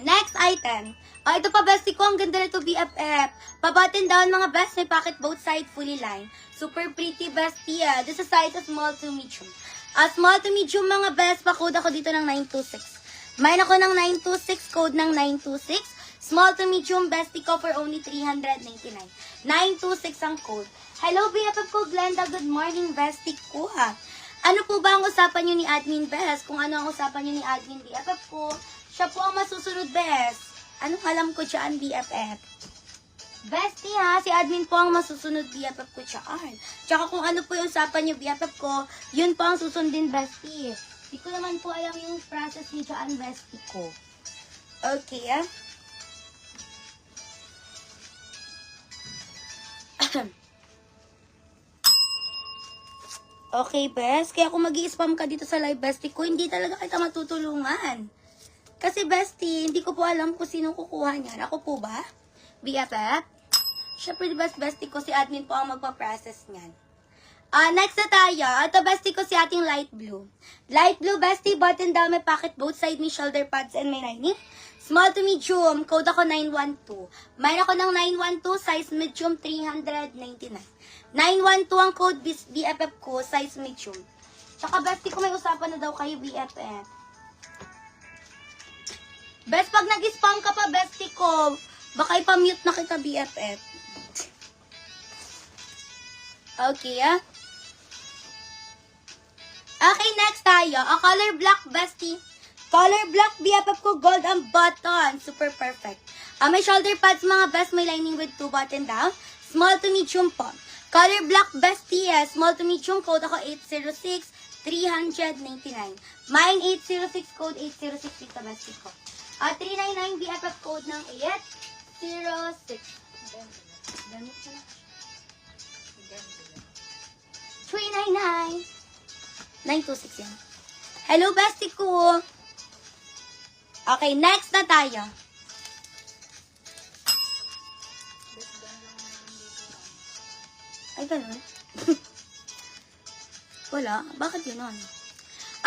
Next item. Ito pa, bestie ko. Ang ganda nito, BFF. Pa-button down, mga best. May pocket both side, fully lined. Super pretty, bestie. This is size small to medium. Small to medium, mga best. Pa-code ako dito ng 926. Mine ako ng 926. Code ng 926. Small to medium, bestie ko for only 399. 926 ang code. Hello, BFF ko, Glenda. Good morning, bestie ko. Ano po ba ang usapan nyo ni Admin Best? Kung ano ang usapan nyo ni Admin BFF ko, siya po ang masusunod, Best. Anong alam ko dyan, BFF? Bestie ha, si Admin po ang masusunod, BFF ko dyan. Tsaka kung ano po yung usapan nyo, BFF ko, yun po ang susundin, Bestie. Hindi ko naman po alam yung process nyo dyan, Bestie ko. Okay, Okay, Best. Kaya kung mag-i-spam ka dito sa live, Bestie ko, hindi talaga kita matutulungan. Kasi, Bestie, hindi ko po alam kung sino kukuha niyan. Ako po ba? BFF? Siyempre, Bestie ko, si Admin po ang magpa-process niyan. Next na tayo. Ito, Bestie ko, si ating light blue. Light blue, Bestie, button down, may pocket both side, may shoulder pads, and may lining. Small to medium, code ako 912. Mayroon ako ng 912, size medium, 399. 912 ang code BFF ko, size medium. Tsaka, Bestie ko, may usapan na daw kayo, BFF. Best, pag nag-spam ka pa, bestie ko, baka ipamute na kita, BFF. Okay, Okay, next tayo. Color black, bestie. Color black, BFF ko, gold ang button. Super perfect. May shoulder pads, mga best, may lining with 2 button down. Small to medium po. Color black, bestie, small to medium, code ako 806, 399. Mine 806, code 806, dito, bestie ko. 399 BFF code ng 806. 399. 926 yan. Hello, bestie ko. Okay, next na tayo. Ay, ganun. Wala. Bakit yun?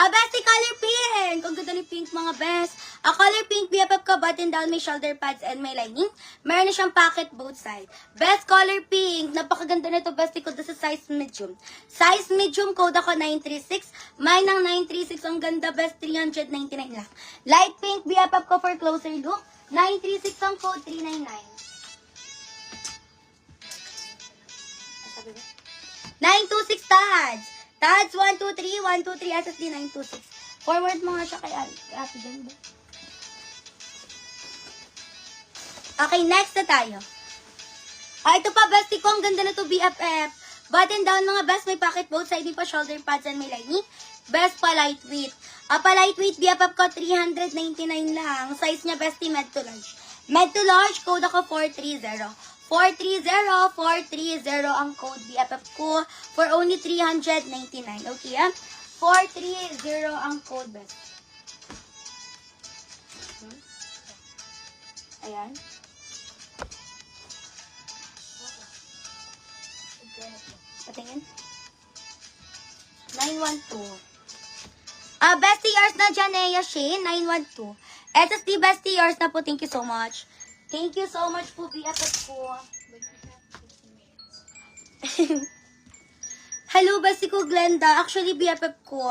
Bestie, color pink. Ang ganda ni pink, mga best. Color pink, BFF ko, button down, may shoulder pads, and may lining. Meron na siyang pocket both side. Best color pink. Napakaganda na ito, bestie ko. This is size medium. Size medium, code ako 936. Mine ang 936. Ang ganda, best, 399 lang. Light pink, BFF ko for closer look. 936 ang code, 399. 926 tads. Tads, 123, 123, SSD 926. Forward mo nga siya kay Ate Ganda. Okay, next na tayo. Ito pa, bestie ko. Ang ganda na to, BFF. Button down, mga best. May pocket both side. May pa shoulder pads and may lining. Best pa lightweight. Pa lightweight, BFF ko, 399 lang. Size niya, bestie, med to large. Med to large, code ako 430. 430, 430 ang code BFF ko for only 399. Okay, 430 ang code, best. Ayan. Patingin. 912. Bestie yours na dyan, Shane. 912. SSD bestie yours na po. Thank you so much. Thank you so much po, BFF ko. Hello, bestie ko, Glenda. Actually, BFF ko,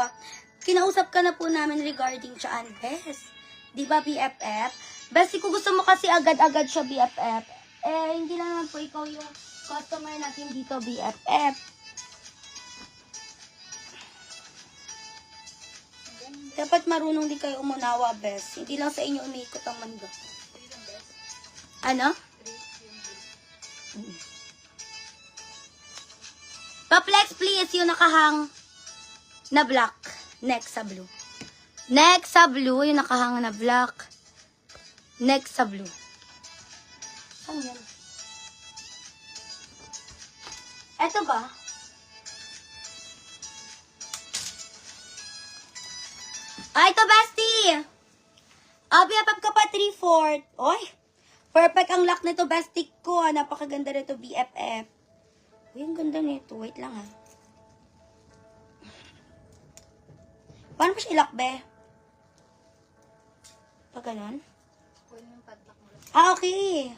kinausap ka na po namin regarding dyan, best. Diba, BFF? Bestie ko, gusto mo kasi agad-agad siya, BFF. Hindi na naman po ikaw yung customer natin dito, BFF. Dapat marunong din kayo umunawa, best. Hindi lang sa inyo umiikot ang mundo. Ano? Pa-flex, please, yung nakahang na black. Next sa blue. Next sa blue, yung nakahang na black. Next sa blue. Saan yan? Eto ba? Ito, bestie! BFF ka pa 3/4. Oy! Perfect ang lock nito, bestie ko. Napakaganda nito, BFF. Uy, ang ganda nito. Wait lang, Paano ko siya ilock, be? Pag ganun? Okay.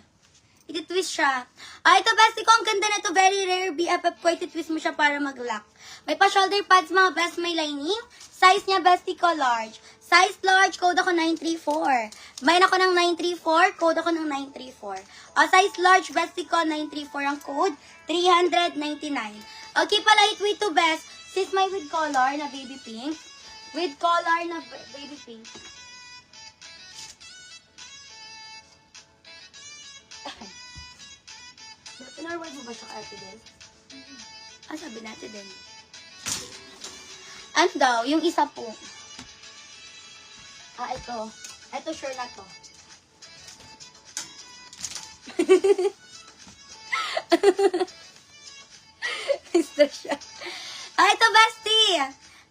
Iti-twist siya. Ito, bestie ko. Ang ganda na to. Very rare BFF ko. Iti-twist mo siya para mag-lock. May pa-shoulder pads, mga best. May lining. Size niya, bestie ko, large. Size large, code ako 934. Main ako ng 934, code ako ng 934. Size large, bestie ko, 934 ang code. 399. Okay pa, lightweight to, best. Sis, may with color na baby pink. With color na baby pink. Pinorward mo ba siya ka Ate Del? Sabi natin din. Ano daw? Yung isa po. Ito. Ito sure na to. Ito siya. Ito, bestie.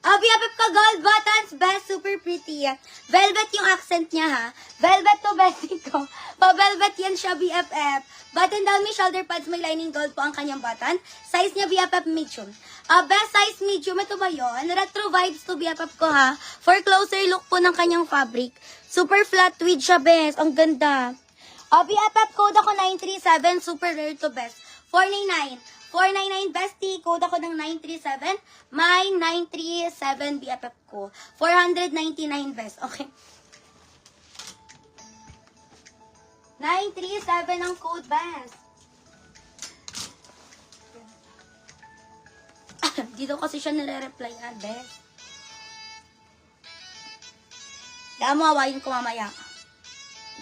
BFF ko, gold buttons, best, super pretty. Velvet yung accent niya, ha? Velvet to, bestie ko. Pa-velvet yan siya, BFF. Button down, may shoulder pads, may lining gold po ang kanyang button. Size niya, BFF medium. Best size medium, ito ba yun? Retro vibes to, BFF ko, ha? For closer look po ng kanyang fabric. Super flat tweed siya, best. Ang ganda. BFF code ako 937, super rare to, best. 499. 499 bestie, code ako ng 937. My 937 BFF ko. 499 best. Okay. 937 ang code best. Dito kasi siya nire-reply nga, best. Kaya mo awayin ko mamaya.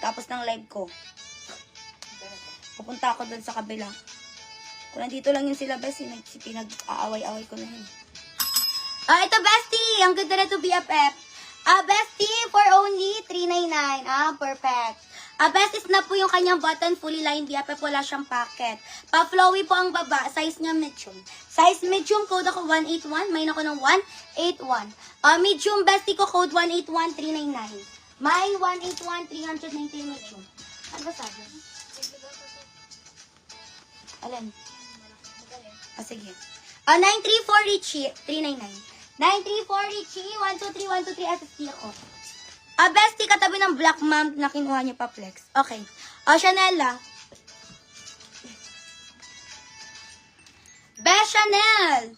Tapos ng live ko. Pupunta ako dun sa kabila. Kung nandito lang yun sila, best, pinag-aaway-away ko na yun. Ito, bestie! Ang ganda na to, BFF. Bestie, for only 399. Perfect. Best is na po yung kanyang button, fully lined, BFF, wala siyang pocket. Pa-flowy po ang baba, size niya medium. Size medium, code ako 181, main ako ng 181. Medium, bestie ko, code 181-399. Mine, 181-319 medium. Ano ba sabi? Alin? Sige. 934 Richie, 399. 934 Richie, 123, 123, SST ako. Bestie, katabi ng black mom na kinuha niya pa flex. Okay. Chanel, Best Chanel!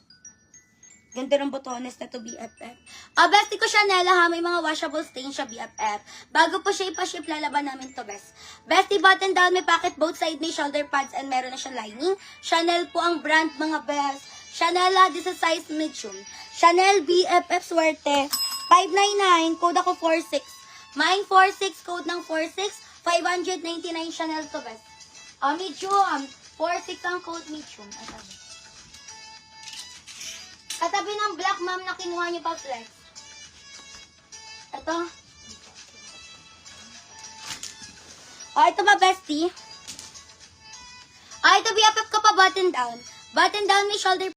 Ganda ng botones na to, BFF. Bestie ko, Chanel, ha? May mga washable stain siya, BFF. Bago po siya ipa-ship, lalaban namin to, best. Bestie, button down, may pocket both side, may shoulder pads, and meron na siya lining. Chanel po ang brand, mga best. Chanel, this is size medium. Chanel BFF Suerte. 599, code ako 46. Mine 46, code ng 46. 599 Chanel to, best. Medium. 46 ang code medium. Katabi ng black mom na kinuha niyo pa flex. Ito. Ito ba, bestie? Ito, BFF ko pa button down. Button down, may shoulder